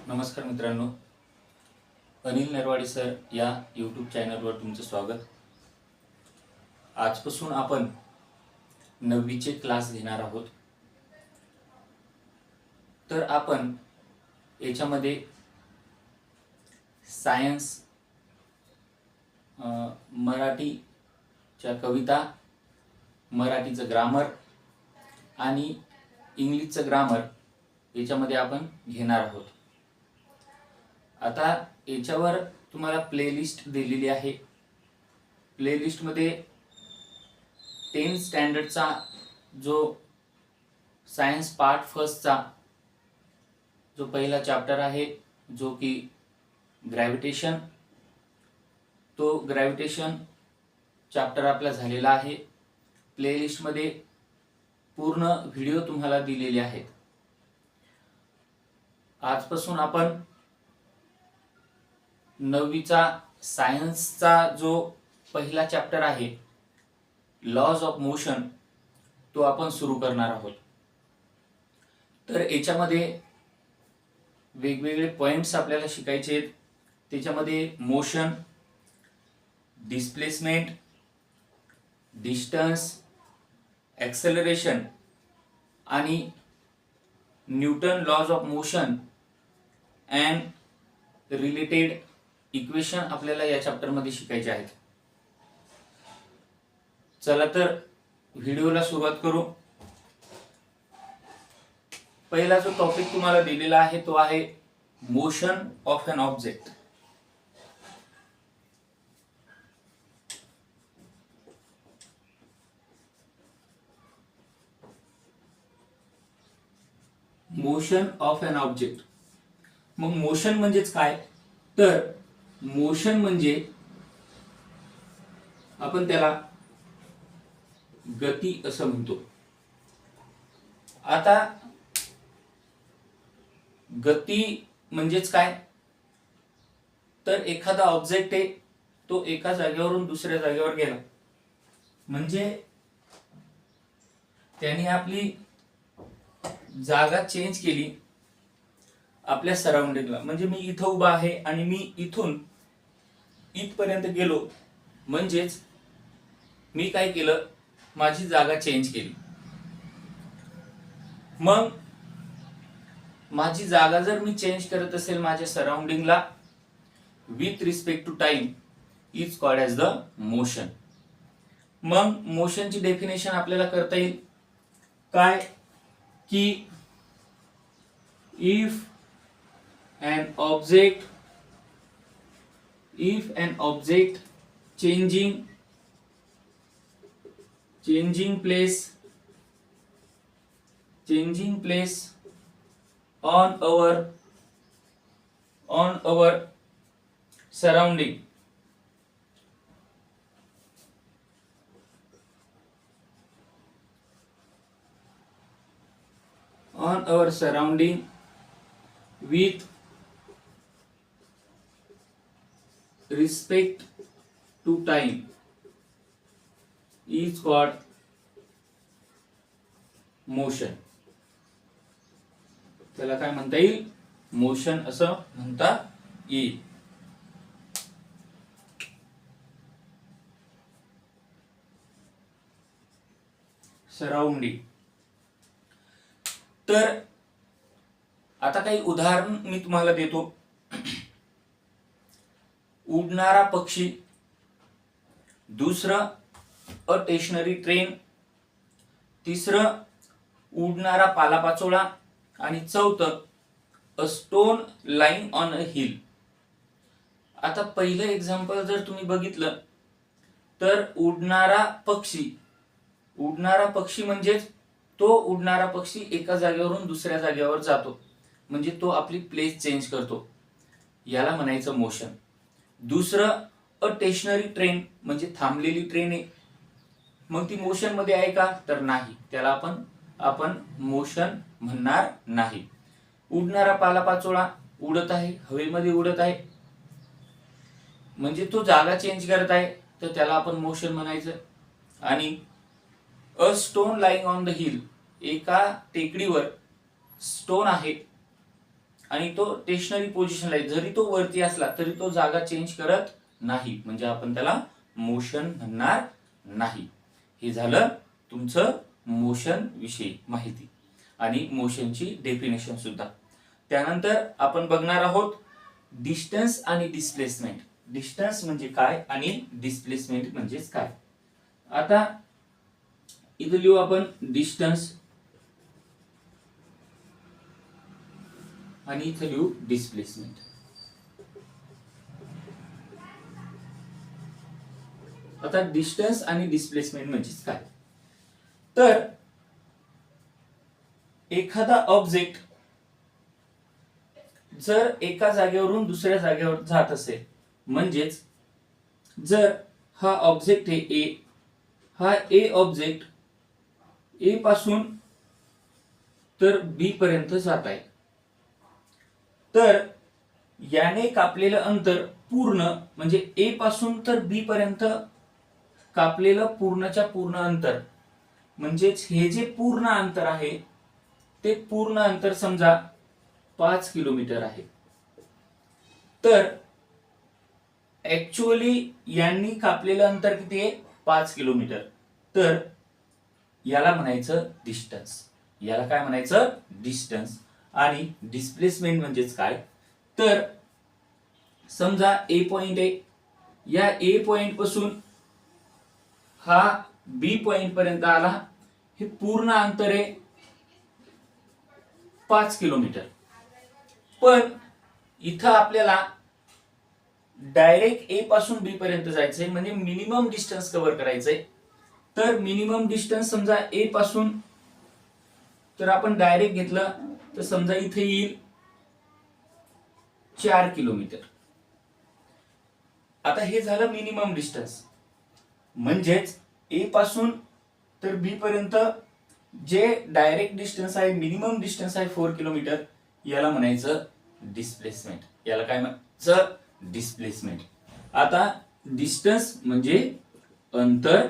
नमस्कार मित्रांनो, अनिल नरवाडे सर या यूट्यूब चॅनलवर तुमचं स्वागत. आजपासून आपण 9वीचे क्लास घेणार आहोत. तर आपण याच्यामध्ये सायन्स, मराठीच्या कविता, मराठीचं ग्रामर आणि इंग्लिशचं ग्रामर याच्यामध्ये आपण घेणार आहोत. आता याच्यावर तुम्हाला प्लेलिस्ट दिलेली आहे. प्लेलिस्टमध्ये 10th स्टँडर्डचा जो सायन्स पार्ट फर्स्टचा जो पहिला चॅप्टर आहे, जो की ग्रॅव्हिटेशन, तो ग्रॅव्हिटेशन चॅप्टर आपला झालेला आहे. प्लेलिस्टमध्ये पूर्ण व्हिडिओ तुम्हाला दिलेले आहेत. आजपासून आपण 9वीचा सायन्सचा जो पहिला चॅप्टर आहे, लॉज ऑफ मोशन, तो आपण सुरू करणार आहोत. तर याच्यामध्ये वेगवेगळे पॉइंट्स आपल्याला शिकायचे आहेत. त्याच्यामध्ये मोशन, डिस्प्लेसमेंट, डिस्टन्स, ॲक्सेलरेशन आणि Newton laws of motion and related equation आपल्याला या चॅप्टरमध्ये शिकायचे आहेत. चला तर व्हिडिओला सुरुवात करू. पहिला जो टॉपिक तुम्हाला दिलेला आहे तो आहे motion of an object. Motion of an object. मग मोशन म्हणजेच काय? तर मोशन म्हणजे आपण त्याला गती असं म्हणतो. आता गती म्हणजेच काय? तर एखादा ऑब्जेक्ट आहे, तो एका जागेवरून दुसऱ्या जागेवर गेला म्हणजे त्याने आपली जागा चेंज केली आपल्या सराउंडिंगला. म्हणजे मी इथं उभा आहे आणि मी इथून इथपर्यंत गेलो, म्हणजेच मी काय केलं, माझी जागा चेंज केली. मग माझी जागा जर मी चेंज करत असेल माझ्या सराउंडिंगला with respect to time, is called as the motion. मग मोशनची डेफिनेशन आपल्याला करता येईल काय, की if an object changing place on our surrounding, with respect to time is called motion. त्याला काय म्हणता येईल? मोशन असं म्हणता येईल. सराउंडिंग. तर आता काही उदाहरण मी तुम्हाला देतो. उडणारा पक्षी, दुसरं अ स्टेशनरी ट्रेन, तिसरं उडणारा पालापाचोळा आणि चौथं a stone lying on a hill. आता पहिलं एक्झाम्पल जर तुम्ही बघितलं तर उडणारा पक्षी म्हणजेच तो उडणारा पक्षी एका जागेवरून दुसऱ्या जागेवर जातो, म्हणजे तो आपली प्लेस चेंज करतो, याला म्हणायचं मोशन. दुसरं अ स्टेशनरी ट्रेन म्हणजे थांबलेली ट्रेन आहे, मग ती मोशन मध्ये आहे का? तर नाही, त्याला आपण मोशन म्हणणार नाही. उडणारा पालापाचोळा उडत आहे, हवेमध्ये उडत आहे, म्हणजे तो जागा चेंज करत आहे, तर त्याला आपण मोशन म्हणायचं. आणि a stone lying on the hill, एका टेकडीवर स्टोन आहे आणि तो स्टेशनरी पोझिशनला आहे, जरी तो वरती असला तरी तो जागा चेंज करत नाही, म्हणजे आपण त्याला मोशन म्हणणार नाही. हे झालं तुमचं मोशन विषयी माहिती आणि मोशनची डेफिनेशन सुद्धा. त्यानंतर आपण बघणार आहोत डिस्टन्स आणि डिस्प्लेसमेंट. डिस्टन्स म्हणजे काय आणि डिस्प्लेसमेंट म्हणजेच काय. आता इथं लिहू आपण डिस्टन्स आणि इथं लिहू डिस्प्लेसमेंट. आता डिस्टन्स आणि डिस्प्लेसमेंट म्हणजेच काय, तर एखादा ऑब्जेक्ट जर एका जागेवरून दुसऱ्या जागेवर जात असेल, म्हणजेच जर हा ऑब्जेक्ट आहे ए, हा ए ऑब्जेक्ट ए पासून तर बी पर्यंत जात आहे, तर याने कापलेलं अंतर पूर्ण म्हणजे ए पासून तर बी पर्यंत कापलेलं पूर्णच्या पूर्ण अंतर, म्हणजेच हे जे पूर्ण अंतर आहे ते पूर्ण अंतर समजा 5 किलोमीटर आहे. तर ऍक्च्युअली यांनी कापलेलं अंतर किती आहे, 5 किलोमीटर. तर याला म्हणायचं डिस्टन्स. याला काय म्हणायचं, डिस्टन्स. आणि डिस्प्लेसमेंट म्हणजेच काय, तर समजा ए पॉइंट आहे, या ए पॉइंट पासून हा बी पॉइंट पर्यंत आला, हे पूर्ण अंतर आहे 5 किलोमीटर. पण इथं आपल्याला डायरेक्ट ए पासून बी पर्यंत जायचंय, म्हणजे मिनिमम डिस्टन्स कव्हर करायचंय. तर मिनिमम डिस्टन्स समजा ए पासून तर आपण डायरेक्ट घेतलं तर समजा इथे येईल 4 किलोमीटर. आता हे झालं मिनिमम डिस्टन्स, म्हणजेच ए पासून तर बी पर्यंत जे डायरेक्ट डिस्टन्स आहे, मिनिमम डिस्टन्स आहे 4 किलोमीटर, याला म्हणायचं डिस्प्लेसमेंट. याला काय म्हणायचं, डिस्प्लेसमेंट. आता डिस्टन्स म्हणजे अंतर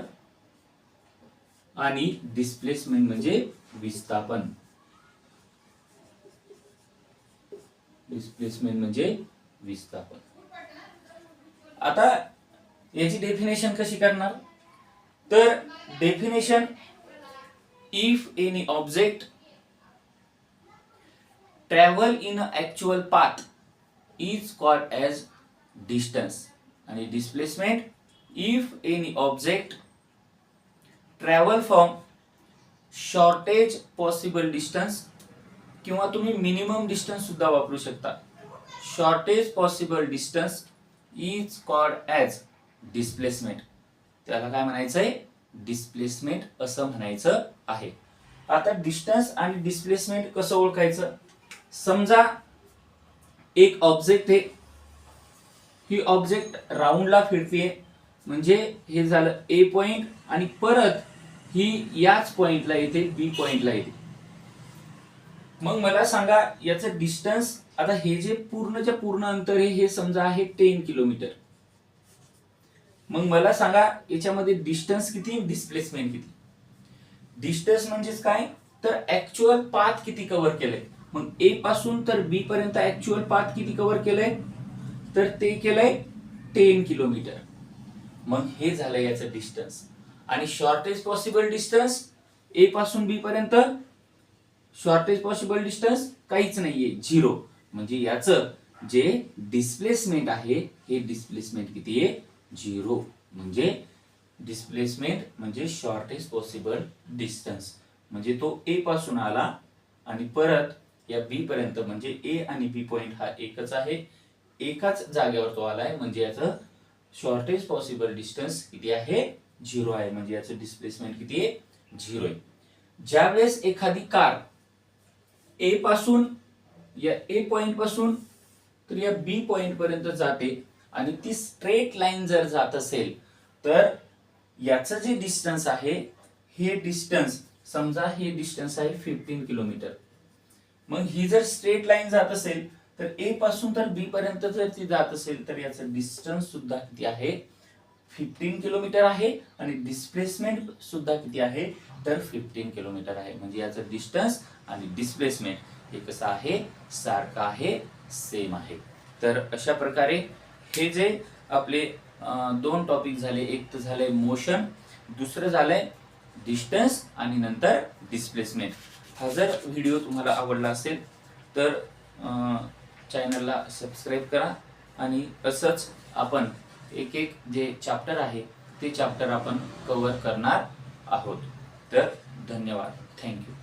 आणि डिस्प्लेसमेंट म्हणजे विस्थापन. डिस्प्लेसमेंट म्हणजे विस्थापन. आता याची डेफिनेशन कशी करणार, तर definition, if any object travel in a actual path is called as distance. आणि displacement, if any object travel from shortest possible distance, किंवा तुम्ही मिनिमम डिस्टन्स सुद्धा वापरू शकता, shortest possible distance is called as displacement. त्याला काय म्हणायचंय, displacement असं म्हणायचं आहे. आता डिस्टन्स आणि डिस्प्लेसमेंट कसं ओळखायचं, समजा एक ऑब्जेक्ट आहे, ही ऑब्जेक्ट राऊंडला फिरते, म्हणजे हे झालं ए पॉइंट, आणि परत ही याच पॉइंटला येते, बी पॉइंटला येते. मग मला सांगा याचं डिस्टन्स. आता हे जे पूर्णच्या पूर्ण अंतर आहे हे समजा आहे 10 किलोमीटर. मग मला सांगा याच्यामध्ये डिस्टन्स किती, डिस्प्लेसमेंट किती. डिस्टन्स म्हणजेच काय, तर ऍक्च्युअल पाथ किती कव्हर केलंय. मग ए पासून तर बी पर्यंत ऍक्च्युअल पाथ किती कव्हर केलंय, तर ते केलंय 10 किलोमीटर. मग हे झालं याचं डिस्टन्स. आणि शॉर्टेज पॉसिबल डिस्टन्स, ए पासून बी पर्यंत शॉर्टेज पॉसिबल डिस्टन्स काहीच नाहीये, 0. म्हणजे याचं जे डिस्प्लेसमेंट आहे हे डिस्प्लेसमेंट किती आहे, 0. म्हणजे डिस्प्लेसमेंट म्हणजे शॉर्टेज पॉसिबल डिस्टन्स, म्हणजे तो ए पासून आला आणि परत या बी पर्यंत, म्हणजे ए आणि बी पॉइंट हा एकच आहे, एकाच जागेवर तो आलाय, म्हणजे याचं शॉर्टेज पॉसिबल डिस्टन्स किती आहे, 0 आहे. म्हणजे याचं डिस्प्लेसमेंट किती आहे, 0 आहे. ज्यावेळेस एखादी कार ए पासून, या ए पॉइंट पासून तर या बी पॉइंट पर्यंत जाते आणि ती स्ट्रेट लाईन जर जात असेल, तर याचं जे डिस्टन्स आहे हे डिस्टन्स, समजा हे डिस्टन्स आहे 15 किलोमीटर. मग ही जर स्ट्रेट लाईन जात असेल तर ए पासून तर बी पर्यंत जर ती जात असेल तर याचं डिस्टन्स सुद्धा किती आहे, 15 किलोमीटर आहे. आणि डिस्प्लेसमेंट सुद्धा किती आहे, तर 15 किलोमीटर आहे. म्हणजे याचं डिस्टन्स आणि डिस्प्लेसमेंट हे कसं आहे, सारखं आहे, सेम आहे. तर अशा प्रकारे हे जे आपले दोन टॉपिक झाले, एक तर झालंय मोशन, दुसरं झालंय डिस्टन्स आणि नंतर डिस्प्लेसमेंट. हा जर व्हिडिओ तुम्हाला आवडला असेल तर चॅनलला सबस्क्राईब करा आणि असंच आपण एक एक जे चॅप्टर आहे ते चॅप्टर आपण कव्हर करणार आहोत. तर धन्यवाद, थँक्यू.